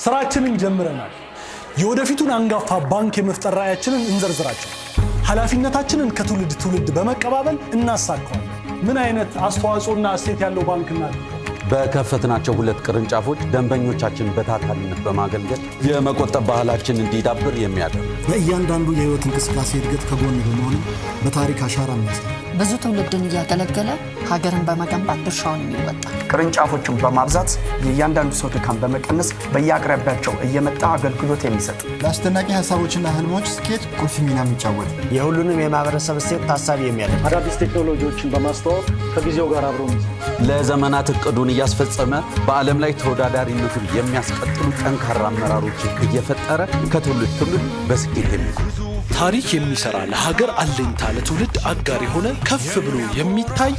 ስራችንን ጀምረናል። የወደፊቱን አንጋፋ ባንክ የመፍጠር ራዕያችንን እንዘርዝራቸው። ኃላፊነታችንን ከትውልድ ትውልድ በመቀባበል እናሳካዋለን። ምን አይነት አስተዋጽኦና እሴት ያለው ባንክ እናድርግ? በከፈትናቸው 2 ቅርንጫፎች ደንበኞቻችን በታታሪነት በማገልገል የመቆጠብ ባህላችን እንዲዳብር የሚያደርግ በእያንዳንዱ የህይወት እንቅስቃሴ እድገት ከጎን በመሆን በታሪክ አሻራ የሚያሳይ ብዙ ትውልድን እያገለገለ ሀገርን በመገንባት ድርሻውን የሚወጣ ቅርንጫፎችን በማብዛት የእያንዳንዱ ሰው ድካም በመቀነስ በየአቅራቢያቸው እየመጣ አገልግሎት የሚሰጥ ለአስደናቂ ሀሳቦችና ህልሞች ስኬት ቁልፍ ሚና የሚጫወት የሁሉንም የማህበረሰብ እሴት ታሳቢ የሚያደርግ አዳዲስ ቴክኖሎጂዎችን በማስተዋወቅ ከጊዜው ጋር አብሮ ለዘመናት እቅዱን እያስፈጸመ በዓለም ላይ ተወዳዳሪነቱን የሚያስቀጥሉ ጠንካራ አመራሮችን እየፈጠረ ከትውልድ ትውልድ በስኬት የሚጓዝ ታሪክ የሚሰራ ለሀገር አለኝታ ለትውልድ አጋር የሆነ ከፍ ብሎ የሚታይ